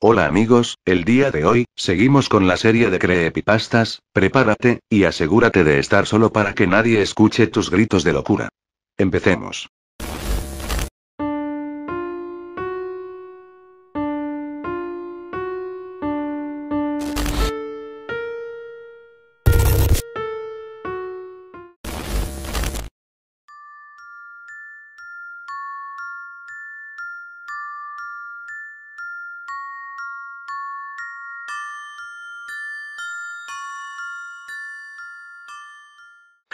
Hola amigos, el día de hoy, seguimos con la serie de creepypastas. Prepárate, y asegúrate de estar solo para que nadie escuche tus gritos de locura. Empecemos.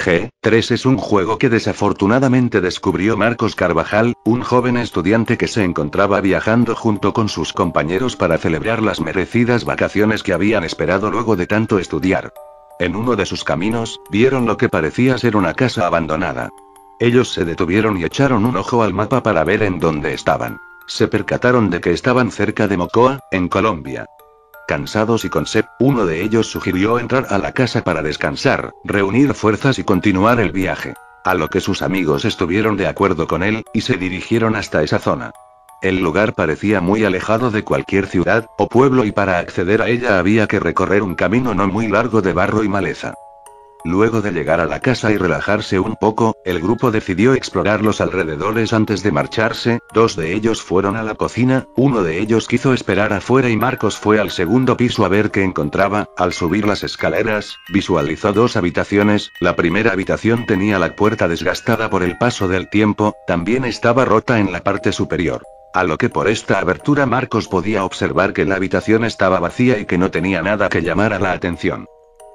G3 es un juego que desafortunadamente descubrió Marcos Carvajal, un joven estudiante que se encontraba viajando junto con sus compañeros para celebrar las merecidas vacaciones que habían esperado luego de tanto estudiar. En uno de sus caminos, vieron lo que parecía ser una casa abandonada. Ellos se detuvieron y echaron un ojo al mapa para ver en dónde estaban. Se percataron de que estaban cerca de Mocoa, en Colombia. Cansados y con sed, uno de ellos sugirió entrar a la casa para descansar, reunir fuerzas y continuar el viaje. A lo que sus amigos estuvieron de acuerdo con él, y se dirigieron hasta esa zona. El lugar parecía muy alejado de cualquier ciudad o pueblo y para acceder a ella había que recorrer un camino no muy largo de barro y maleza. Luego de llegar a la casa y relajarse un poco, el grupo decidió explorar los alrededores antes de marcharse. Dos de ellos fueron a la cocina, uno de ellos quiso esperar afuera y Marcos fue al segundo piso a ver qué encontraba. Al subir las escaleras, visualizó dos habitaciones. La primera habitación tenía la puerta desgastada por el paso del tiempo, también estaba rota en la parte superior. A lo que por esta abertura Marcos podía observar que la habitación estaba vacía y que no tenía nada que llamara la atención.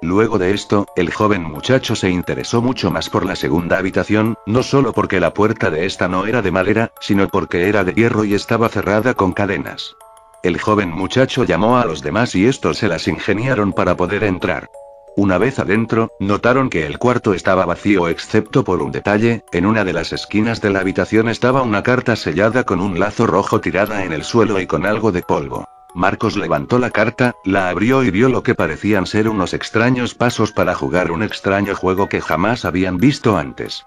Luego de esto, el joven muchacho se interesó mucho más por la segunda habitación, no solo porque la puerta de esta no era de madera, sino porque era de hierro y estaba cerrada con cadenas. El joven muchacho llamó a los demás y estos se las ingeniaron para poder entrar. Una vez adentro, notaron que el cuarto estaba vacío excepto por un detalle. En una de las esquinas de la habitación estaba una carta sellada con un lazo rojo tirada en el suelo y con algo de polvo. Marcos levantó la carta, la abrió y vio lo que parecían ser unos extraños pasos para jugar un extraño juego que jamás habían visto antes.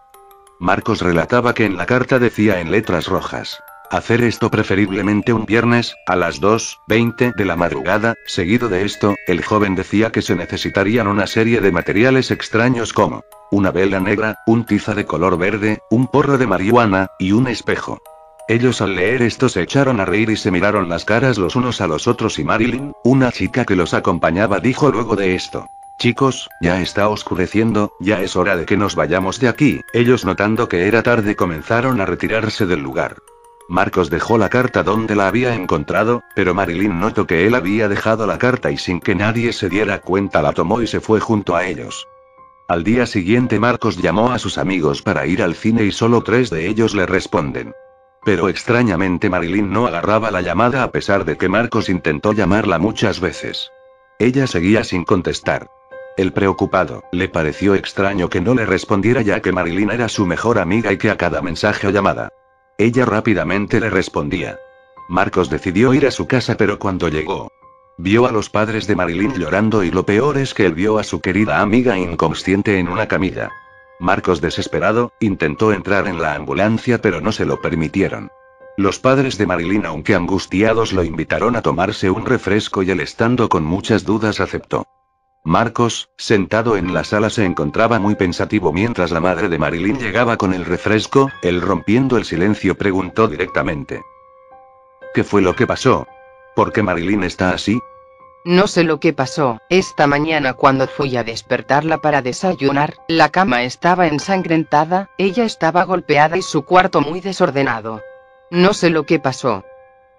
Marcos relataba que en la carta decía en letras rojas: hacer esto preferiblemente un viernes, a las 2:20 de la madrugada. Seguido de esto, el joven decía que se necesitarían una serie de materiales extraños como una vela negra, un tiza de color verde, un porro de marihuana, y un espejo. Ellos al leer esto se echaron a reír y se miraron las caras los unos a los otros y Marilyn, una chica que los acompañaba, dijo luego de esto: chicos, ya está oscureciendo, ya es hora de que nos vayamos de aquí. Ellos, notando que era tarde, comenzaron a retirarse del lugar. Marcos dejó la carta donde la había encontrado, pero Marilyn notó que él había dejado la carta y sin que nadie se diera cuenta la tomó y se fue junto a ellos. Al día siguiente Marcos llamó a sus amigos para ir al cine y solo 3 de ellos le responden. Pero extrañamente Marilyn no agarraba la llamada a pesar de que Marcos intentó llamarla muchas veces. Ella seguía sin contestar. El preocupado, le pareció extraño que no le respondiera ya que Marilyn era su mejor amiga y que a cada mensaje o llamada, ella rápidamente le respondía. Marcos decidió ir a su casa, pero cuando llegó, vio a los padres de Marilyn llorando y lo peor es que él vio a su querida amiga inconsciente en una camilla. Marcos, desesperado, intentó entrar en la ambulancia pero no se lo permitieron. Los padres de Marilyn, aunque angustiados, lo invitaron a tomarse un refresco y él, estando con muchas dudas, aceptó. Marcos, sentado en la sala, se encontraba muy pensativo mientras la madre de Marilyn llegaba con el refresco. Él, rompiendo el silencio, preguntó directamente: ¿qué fue lo que pasó? ¿Por qué Marilyn está así? No sé lo que pasó. Esta mañana cuando fui a despertarla para desayunar, la cama estaba ensangrentada, ella estaba golpeada y su cuarto muy desordenado. No sé lo que pasó.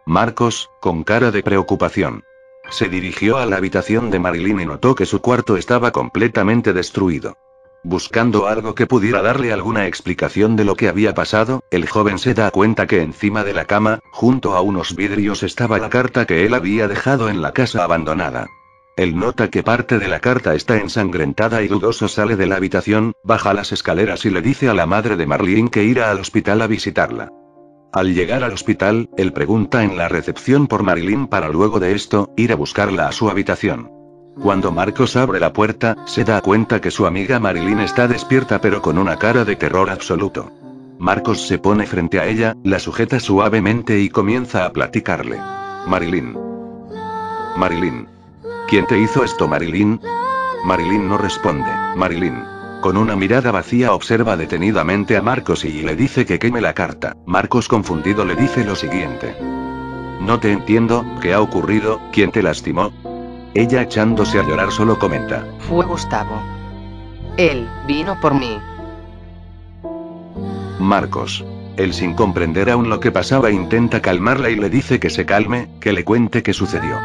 Marcos, con cara de preocupación, se dirigió a la habitación de Marilyn y notó que su cuarto estaba completamente destruido. Buscando algo que pudiera darle alguna explicación de lo que había pasado, el joven se da cuenta que encima de la cama, junto a unos vidrios, estaba la carta que él había dejado en la casa abandonada. Él nota que parte de la carta está ensangrentada y dudoso sale de la habitación, baja las escaleras y le dice a la madre de Marilyn que irá al hospital a visitarla. Al llegar al hospital, él pregunta en la recepción por Marilyn para luego de esto, ir a buscarla a su habitación. Cuando Marcos abre la puerta, se da cuenta que su amiga Marilyn está despierta pero con una cara de terror absoluto. Marcos se pone frente a ella, la sujeta suavemente y comienza a platicarle. Marilyn, Marilyn. ¿Quién te hizo esto, Marilyn? Marilyn no responde. Marilyn, con una mirada vacía, observa detenidamente a Marcos y le dice que queme la carta. Marcos, confundido, le dice lo siguiente. No te entiendo, ¿qué ha ocurrido? ¿Quién te lastimó? Ella, echándose a llorar, solo comenta. Fue Gustavo. Él vino por mí. Marcos. Él, sin comprender aún lo que pasaba, intenta calmarla y le dice que se calme, que le cuente qué sucedió.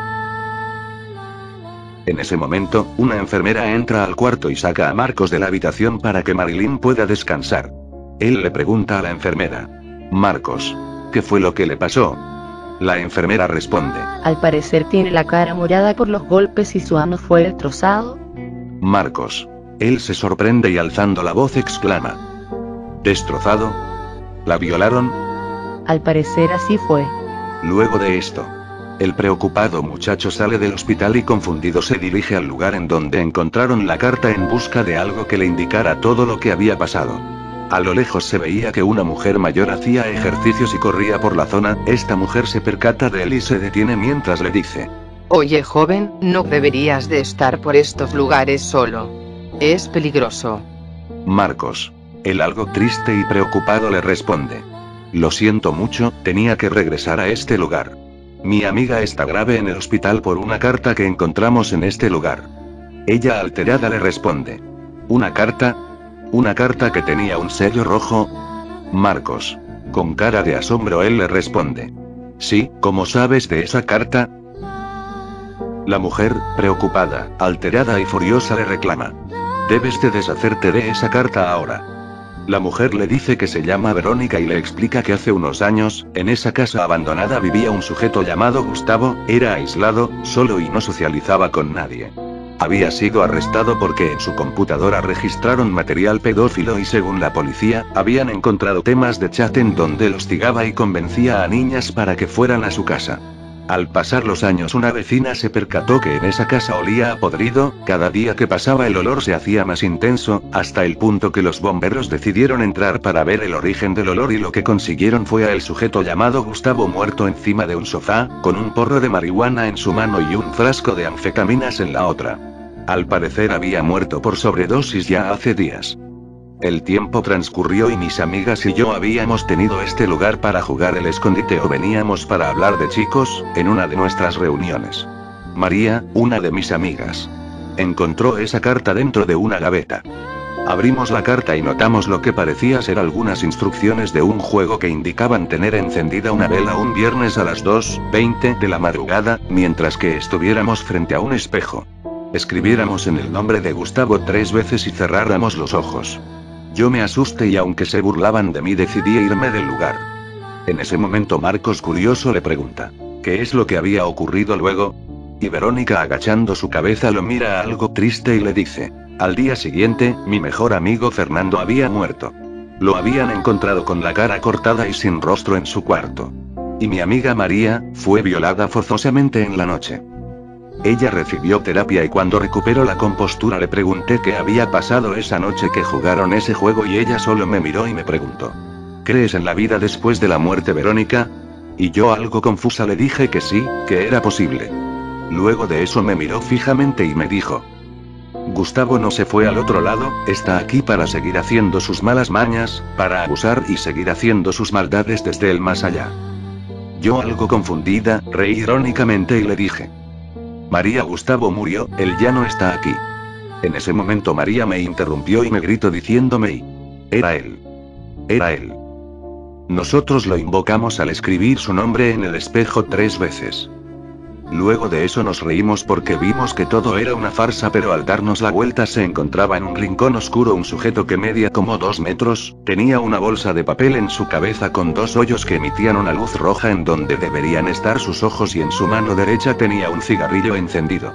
En ese momento, una enfermera entra al cuarto y saca a Marcos de la habitación para que Marilyn pueda descansar. Él le pregunta a la enfermera. Marcos, ¿qué fue lo que le pasó? La enfermera responde. Al parecer tiene la cara morada por los golpes y su ano fue destrozado. Marcos. Él se sorprende y alzando la voz exclama. ¿Destrozado? ¿La violaron? Al parecer así fue. Luego de esto, el preocupado muchacho sale del hospital y confundido se dirige al lugar en donde encontraron la carta en busca de algo que le indicara todo lo que había pasado. A lo lejos se veía que una mujer mayor hacía ejercicios y corría por la zona. Esta mujer se percata de él y se detiene mientras le dice. Oye, joven, no deberías de estar por estos lugares solo. Es peligroso. Marcos. Él, algo triste y preocupado, le responde. Lo siento mucho, tenía que regresar a este lugar. Mi amiga está grave en el hospital por una carta que encontramos en este lugar. Ella, alterada, le responde. ¿Una carta? ¿Una carta que tenía un sello rojo? Marcos. Con cara de asombro, él le responde. Sí, ¿cómo sabes de esa carta? La mujer, preocupada, alterada y furiosa, le reclama. Debes de deshacerte de esa carta ahora. La mujer le dice que se llama Verónica y le explica que hace unos años, en esa casa abandonada vivía un sujeto llamado Gustavo, era aislado, solo y no socializaba con nadie. Había sido arrestado porque en su computadora registraron material pedófilo y, según la policía, habían encontrado temas de chat en donde él hostigaba y convencía a niñas para que fueran a su casa. Al pasar los años, una vecina se percató que en esa casa olía a podrido. Cada día que pasaba el olor se hacía más intenso, hasta el punto que los bomberos decidieron entrar para ver el origen del olor y lo que consiguieron fue a el sujeto llamado Gustavo muerto encima de un sofá, con un porro de marihuana en su mano y un frasco de anfetaminas en la otra. Al parecer había muerto por sobredosis ya hace días. El tiempo transcurrió y mis amigas y yo habíamos tenido este lugar para jugar el escondite o veníamos para hablar de chicos, en una de nuestras reuniones. María, una de mis amigas, encontró esa carta dentro de una gaveta. Abrimos la carta y notamos lo que parecía ser algunas instrucciones de un juego que indicaban tener encendida una vela un viernes a las 2:20 de la madrugada, mientras que estuviéramos frente a un espejo. Escribiéramos en el nombre de Gustavo 3 veces y cerráramos los ojos. Yo me asusté y aunque se burlaban de mí decidí irme del lugar. En ese momento Marcos, curioso, le pregunta. ¿Qué es lo que había ocurrido luego? Y Verónica, agachando su cabeza, lo mira algo triste y le dice. Al día siguiente, mi mejor amigo Fernando había muerto. Lo habían encontrado con la cara cortada y sin rostro en su cuarto. Y mi amiga María, fue violada forzosamente en la noche. Ella recibió terapia y cuando recuperó la compostura le pregunté qué había pasado esa noche que jugaron ese juego y ella solo me miró y me preguntó. ¿Crees en la vida después de la muerte, Verónica? Y yo, algo confusa, le dije que sí, que era posible. Luego de eso me miró fijamente y me dijo. Gustavo no se fue al otro lado, está aquí para seguir haciendo sus malas mañas, para abusar y seguir haciendo sus maldades desde el más allá. Yo, algo confundida, reí irónicamente y le dije. María, Gustavo murió, él ya no está aquí. En ese momento María me interrumpió y me gritó diciéndome. Era él. Era él. Nosotros lo invocamos al escribir su nombre en el espejo 3 veces. Luego de eso nos reímos porque vimos que todo era una farsa, pero al darnos la vuelta se encontraba en un rincón oscuro un sujeto que medía como 2 metros, tenía una bolsa de papel en su cabeza con 2 hoyos que emitían una luz roja en donde deberían estar sus ojos y en su mano derecha tenía un cigarrillo encendido.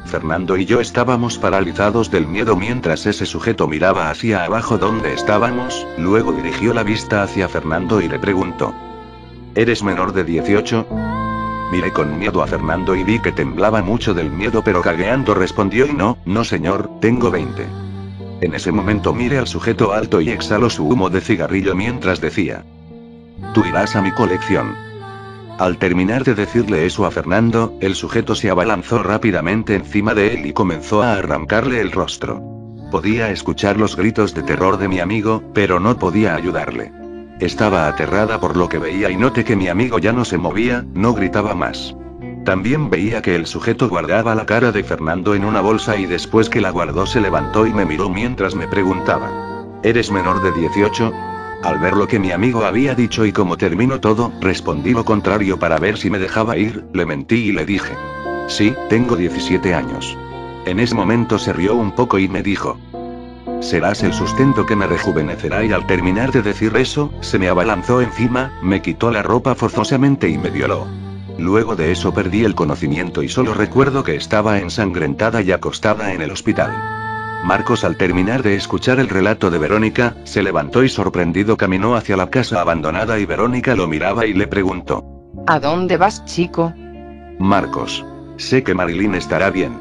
Fernando y yo estábamos paralizados del miedo mientras ese sujeto miraba hacia abajo donde estábamos, luego dirigió la vista hacia Fernando y le preguntó. ¿Eres menor de 18? Miré con miedo a Fernando y vi que temblaba mucho del miedo, pero cagueando respondió y no señor, tengo 20. En ese momento miré al sujeto alto y exhaló su humo de cigarrillo mientras decía. Tú irás a mi colección. Al terminar de decirle eso a Fernando, el sujeto se abalanzó rápidamente encima de él y comenzó a arrancarle el rostro. Podía escuchar los gritos de terror de mi amigo, pero no podía ayudarle. Estaba aterrada por lo que veía y noté que mi amigo ya no se movía, no gritaba más. También veía que el sujeto guardaba la cara de Fernando en una bolsa y después que la guardó se levantó y me miró mientras me preguntaba: ¿Eres menor de 18? Al ver lo que mi amigo había dicho y cómo terminó todo, respondí lo contrario para ver si me dejaba ir, le mentí y le dije: sí, tengo 17 años. En ese momento se rió un poco y me dijo: serás el sustento que me rejuvenecerá, y al terminar de decir eso, se me abalanzó encima, me quitó la ropa forzosamente y me violó. Luego de eso perdí el conocimiento y solo recuerdo que estaba ensangrentada y acostada en el hospital. Marcos, al terminar de escuchar el relato de Verónica, se levantó y sorprendido caminó hacia la casa abandonada y Verónica lo miraba y le preguntó: ¿A dónde vas, chico? Marcos, sé que Marilyn estará bien.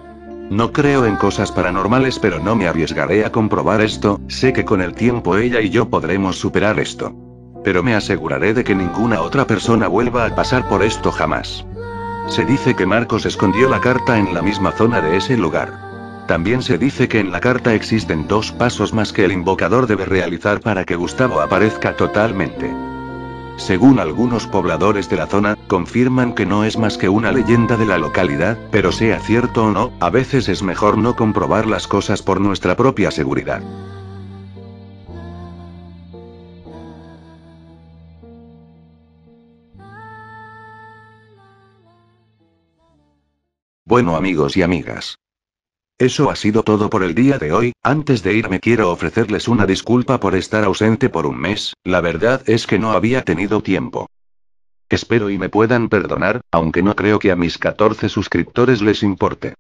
No creo en cosas paranormales, pero no me arriesgaré a comprobar esto, sé que con el tiempo ella y yo podremos superar esto. Pero me aseguraré de que ninguna otra persona vuelva a pasar por esto jamás. Se dice que Marcos escondió la carta en la misma zona de ese lugar. También se dice que en la carta existen 2 pasos más que el invocador debe realizar para que Gustavo aparezca totalmente. Según algunos pobladores de la zona, confirman que no es más que una leyenda de la localidad, pero sea cierto o no, a veces es mejor no comprobar las cosas por nuestra propia seguridad. Bueno, amigos y amigas, eso ha sido todo por el día de hoy. Antes de irme quiero ofrecerles una disculpa por estar ausente por un mes, la verdad es que no había tenido tiempo. Espero y me puedan perdonar, aunque no creo que a mis 14 suscriptores les importe.